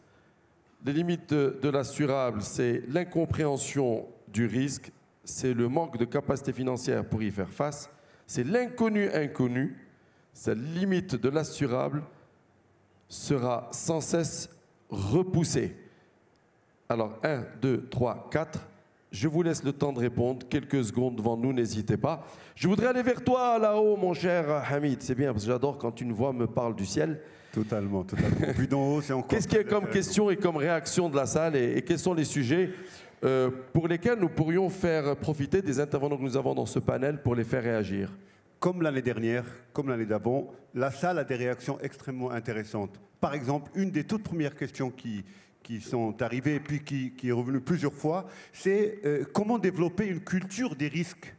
Les limites de l'assurable, c'est l'incompréhension du risque, c'est le manque de capacité financière pour y faire face, c'est l'inconnu inconnu, sa limite de l'assurable sera sans cesse repoussée. Alors 1, 2, 3, 4, je vous laisse le temps de répondre, quelques secondes devant nous, n'hésitez pas. Je voudrais aller vers toi là-haut, mon cher Hamid, c'est bien parce que j'adore quand une voix me parle du ciel. Totalement, totalement. Vu d'en haut, c'est encore... Qu'est-ce qu'il y a comme question et comme réaction de la salle et quels sont les sujets pour lesquels nous pourrions faire profiter des intervenants que nous avons dans ce panel pour les faire réagir? Comme l'année dernière, comme l'année d'avant, la salle a des réactions extrêmement intéressantes. Par exemple, une des toutes premières questions qui sont arrivées et puis qui est revenue plusieurs fois, c'est comment développer une culture des risques.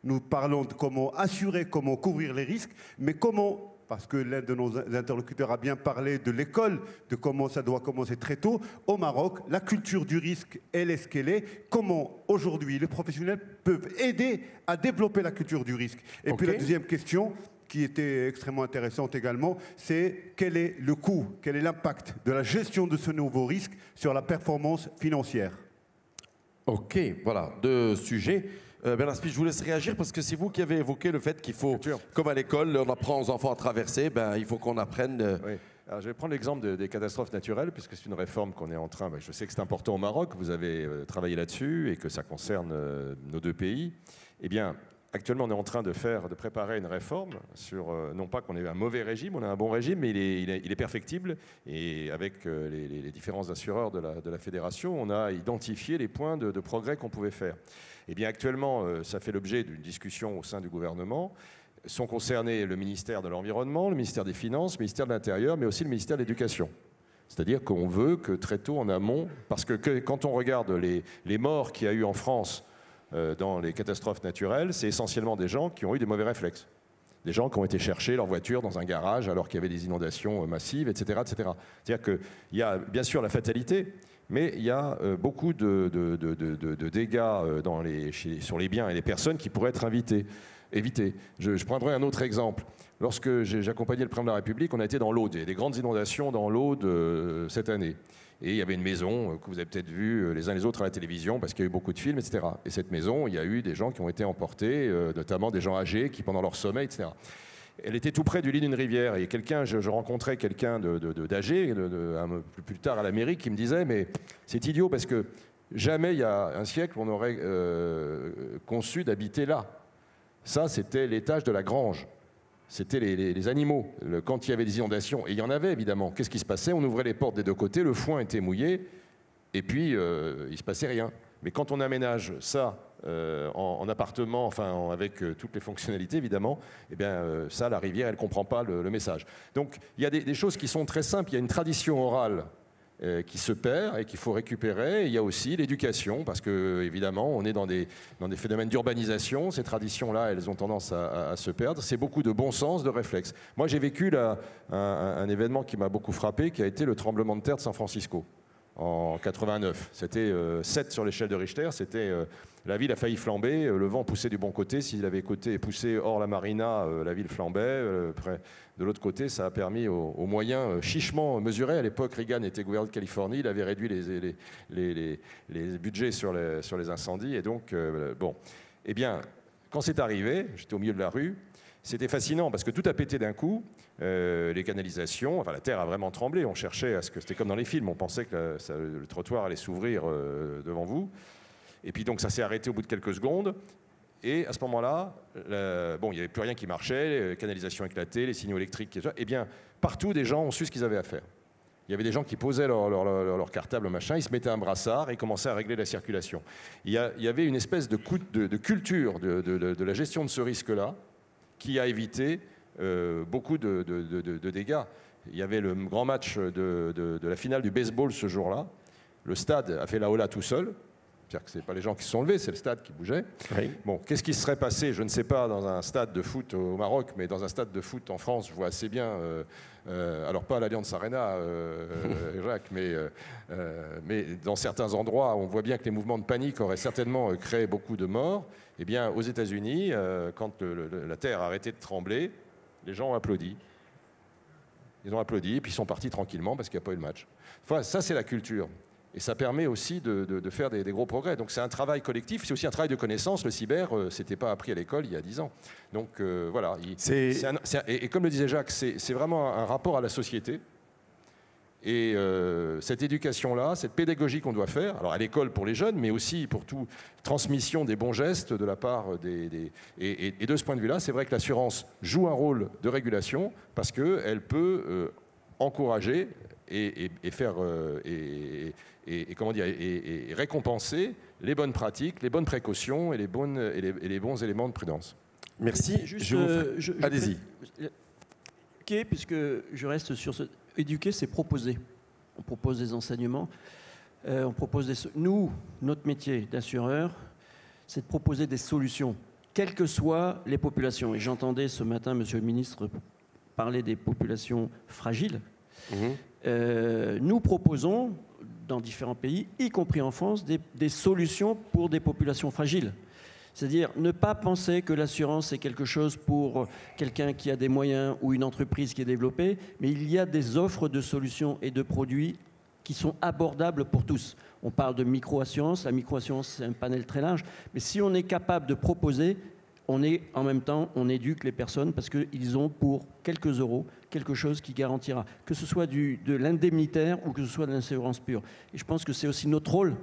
Nous parlons de comment assurer, comment couvrir les risques, mais comment... Parce que l'un de nos interlocuteurs a bien parlé de l'école, de comment ça doit commencer très tôt. Au Maroc, la culture du risque, elle est ce qu'elle est. Comment, aujourd'hui, les professionnels peuvent aider à développer la culture du risque. Et puis la deuxième question, qui était extrêmement intéressante également, c'est quel est le coût, quel est l'impact de la gestion de ce nouveau risque sur la performance financière. Ok, voilà, 2 sujets. Bernard Spitz, je vous laisse réagir parce que c'est vous qui avez évoqué le fait qu'il faut, comme à l'école, on apprend aux enfants à traverser, il faut qu'on apprenne... Oui. Alors, je vais prendre l'exemple des catastrophes naturelles, puisque c'est une réforme qu'on est en train... je sais que c'est important au Maroc, vous avez travaillé là-dessus et que ça concerne nos 2 pays. Eh bien, actuellement, on est en train de préparer une réforme sur, non pas qu'on ait un mauvais régime, on a un bon régime, mais il est perfectible. Et avec les différents assureurs de la fédération, on a identifié les points de progrès qu'on pouvait faire. Eh bien, actuellement, ça fait l'objet d'une discussion au sein du gouvernement. Sont concernés le ministère de l'Environnement, le ministère des Finances, le ministère de l'Intérieur, mais aussi le ministère de l'Éducation. C'est-à-dire qu'on veut que très tôt en amont, parce que quand on regarde les morts qu'il y a eu en France dans les catastrophes naturelles, c'est essentiellement des gens qui ont eu des mauvais réflexes. Des gens qui ont été chercher leur voiture dans un garage alors qu'il y avait des inondations massives, etc. etc. C'est-à-dire qu'il y a bien sûr la fatalité, mais il y a beaucoup de dégâts sur les biens et les personnes qui pourraient être évitées. Je prendrai un autre exemple. Lorsque j'accompagnais le président de la République, on a été dans l'Aude. Il y a des grandes inondations dans l'Aude cette année. Et il y avait une maison que vous avez peut-être vue les uns les autres à la télévision parce qu'il y a eu beaucoup de films, etc. Et cette maison, il y a eu des gens qui ont été emportés, notamment des gens âgés qui, pendant leur sommeil, etc. Elle était tout près du lit d'une rivière. Et je rencontrais quelqu'un d'âgé, plus tard à la mairie, qui me disait, mais c'est idiot parce que jamais il y a un siècle on aurait conçu d'habiter là. Ça, c'était l'étage de la grange. C'était les animaux. Quand il y avait des inondations, et il y en avait évidemment, qu'est-ce qui se passait? On ouvrait les portes des deux côtés, le foin était mouillé, et puis il ne se passait rien. Mais quand on aménage ça en appartement, enfin avec toutes les fonctionnalités évidemment, eh bien ça, la rivière, elle ne comprend pas le message. Donc il y a des choses qui sont très simples. Il y a une tradition orale qui se perd et qu'il faut récupérer. Et il y a aussi l'éducation, parce que évidemment, on est dans des phénomènes d'urbanisation. Ces traditions-là, elles ont tendance à se perdre. C'est beaucoup de bon sens, de réflexe. Moi, j'ai vécu un événement qui m'a beaucoup frappé, qui a été le tremblement de terre de San Francisco en 89. C'était 7 sur l'échelle de Richter. C'était la ville a failli flamber. Le vent poussait du bon côté. S'il avait poussé hors la marina, la ville flambait. De l'autre côté, ça a permis aux moyens chichement mesurés. À l'époque, Reagan était gouverneur de Californie. Il avait réduit les budgets sur les incendies. Et donc, bon. Eh bien, quand c'est arrivé, j'étais au milieu de la rue. C'était fascinant parce que tout a pété d'un coup. Les canalisations, enfin la terre a vraiment tremblé. On cherchait à ce que c'était comme dans les films. On pensait que le trottoir allait s'ouvrir devant vous. Et puis donc ça s'est arrêté au bout de quelques secondes. Et à ce moment-là, bon, il n'y avait plus rien qui marchait, les canalisations éclatées, les signaux électriques. Et bien, partout, des gens ont su ce qu'ils avaient à faire. Il y avait des gens qui posaient leur cartable, machin, ils se mettaient un brassard et commençaient à régler la circulation. Il y avait une espèce de culture de la gestion de ce risque-là qui a évité beaucoup de dégâts. Il y avait le grand match de la finale du baseball ce jour-là. Le stade a fait la hola tout seul. C'est-à-dire que ce n'est pas les gens qui se sont levés, c'est le stade qui bougeait. Oui. Bon, qu'est-ce qui serait passé, je ne sais pas, dans un stade de foot au Maroc, mais dans un stade de foot en France, je vois assez bien, alors pas à l'Allianz Arena, Jacques, mais dans certains endroits, on voit bien que les mouvements de panique auraient certainement créé beaucoup de morts. Eh bien, aux États-Unis, quand la terre a arrêté de trembler, les gens ont applaudi. Ils ont applaudi, et puis ils sont partis tranquillement parce qu'il n'y a pas eu de match. Enfin, ça, c'est la culture. Et ça permet aussi de faire des gros progrès. Donc c'est un travail collectif, c'est aussi un travail de connaissance. Le cyber, c'était pas appris à l'école il y a 10 ans. Donc voilà. Et comme le disait Jacques, c'est vraiment un rapport à la société. Et cette éducation-là, cette pédagogie qu'on doit faire, alors à l'école pour les jeunes, mais aussi pour toute transmission des bons gestes de la part et de ce point de vue-là, c'est vrai que l'assurance joue un rôle de régulation parce qu'elle peut encourager et faire comment dire, et récompenser les bonnes pratiques, les bonnes précautions et les bons éléments de prudence. Merci. Allez-y. Puisque je reste sur ce... Éduquer, c'est proposer. On propose des enseignements. On propose Nous, notre métier d'assureur, c'est de proposer des solutions, quelles que soient les populations. Et j'entendais ce matin, Monsieur le Ministre, parler des populations fragiles. Nous proposons, dans différents pays, y compris en France, des solutions pour des populations fragiles. C'est-à-dire ne pas penser que l'assurance est quelque chose pour quelqu'un qui a des moyens ou une entreprise qui est développée, mais il y a des offres de solutions et de produits qui sont abordables pour tous. On parle de micro-assurance. La micro-assurance, c'est un panel très large. Mais si on est capable de proposer, en même temps, on éduque les personnes parce qu'ils ont pour quelques euros quelque chose qui garantira, que ce soit de l'indemnitaire ou que ce soit de l'assurance pure. Et je pense que c'est aussi notre rôle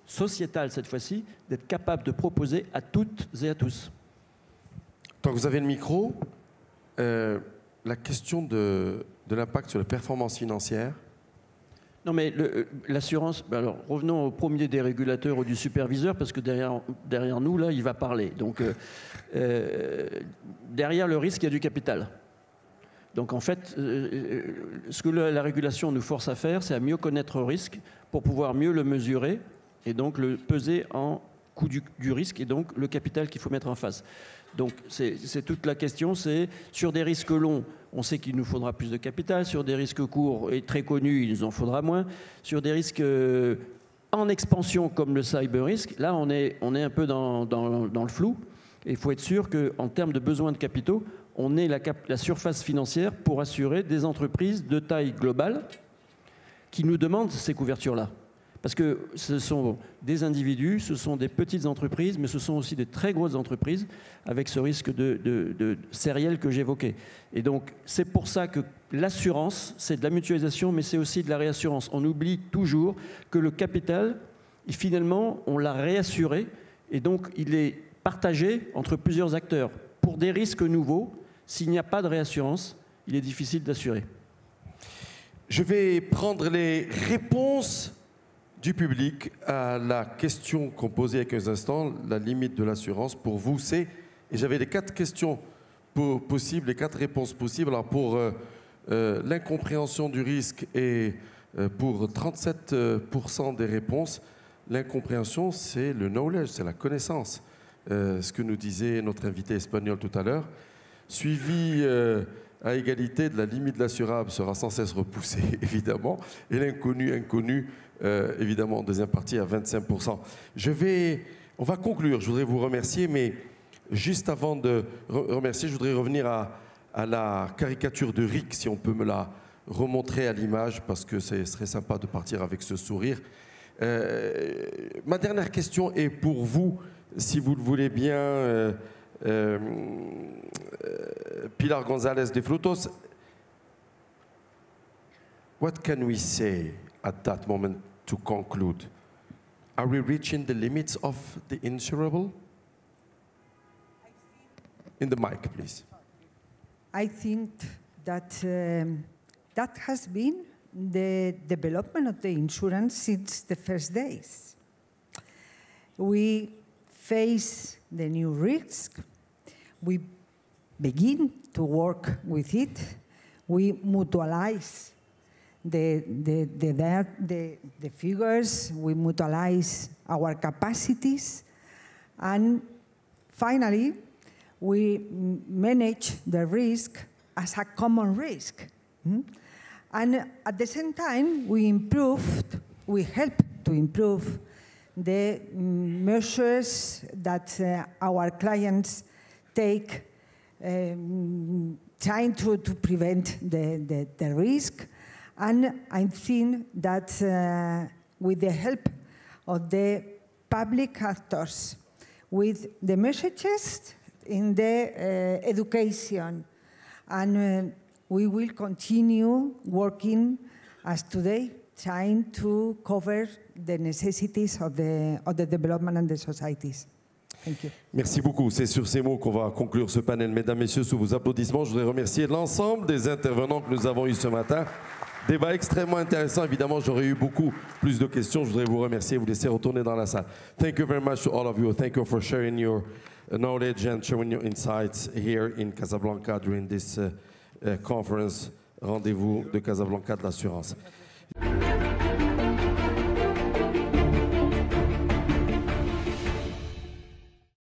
sociétal cette fois-ci, d'être capable de proposer à toutes et à tous. Tant que vous avez le micro, la question de l'impact sur les performances financières. Non mais l'assurance, alors revenons au premier des régulateurs ou du superviseur, parce que derrière nous, là, il va parler. Donc derrière le risque, il y a du capital. Donc en fait, ce que la régulation nous force à faire, c'est à mieux connaître le risque pour pouvoir mieux le mesurer et donc le peser en coût du risque et donc le capital qu'il faut mettre en face. Donc c'est toute la question, c'est sur des risques longs, on sait qu'il nous faudra plus de capital, sur des risques courts et très connus, il nous en faudra moins, sur des risques en expansion comme le cyber risk, là on est un peu dans le flou et il faut être sûr qu'en termes de besoins de capitaux, on ait la surface financière pour assurer des entreprises de taille globale qui nous demandent ces couvertures-là. Parce que ce sont des individus, ce sont des petites entreprises, mais ce sont aussi des très grosses entreprises avec ce risque de sériel que j'évoquais. Et donc, c'est pour ça que l'assurance, c'est de la mutualisation, mais c'est aussi de la réassurance. On oublie toujours que le capital, finalement, on l'a réassuré, et donc il est partagé entre plusieurs acteurs. Pour des risques nouveaux, s'il n'y a pas de réassurance, il est difficile d'assurer. Je vais prendre les réponses du public à la question qu'on posait il y a quelques instants, la limite de l'assurance. Pour vous, c'est... Et j'avais les 4 questions possibles, les 4 réponses possibles. Alors pour l'incompréhension du risque et pour 37% des réponses, l'incompréhension, c'est le knowledge, c'est la connaissance. Ce que nous disait notre invité espagnol tout à l'heure. Suivi à égalité de la limite de l'assurable sera sans cesse repoussé, évidemment. Et inconnu, évidemment, en deuxième partie, à 25%. On va conclure. Je voudrais vous remercier, mais juste avant de remercier, je voudrais revenir à la caricature de Rick, si on peut me la remontrer à l'image, parce que ce serait sympa de partir avec ce sourire. Ma dernière question est pour vous, si vous le voulez bien, Pilar González de Frutos. What can we say at that moment to conclude? Are we reaching the limits of the insurable? In the mic, please. I think that that has been the development of the insurance since the first days. We face the new risk. We begin to work with it. We mutualize the figures. We mutualize our capacities. And finally, we manage the risk as a common risk. And at the same time, we help to improve the measures that our clients take, trying to prevent the risk. And I think that with the help of the public actors, with the messages in the education, and we will continue working as today, trying to cover the necessities of the development and the societies. Thank you. Merci beaucoup. C'est sur ces mots qu'on va conclure ce panel. Mesdames, Messieurs, sous vos applaudissements, je voudrais remercier l'ensemble des intervenants que nous avons eus ce matin. Débat extrêmement intéressant. Évidemment, j'aurais eu beaucoup plus de questions. Je voudrais vous remercier et vous laisser retourner dans la salle. Thank you very much to all of you. Thank you for sharing your knowledge and showing your insights here in Casablanca during this conference. Rendez-vous de Casablanca de l'assurance.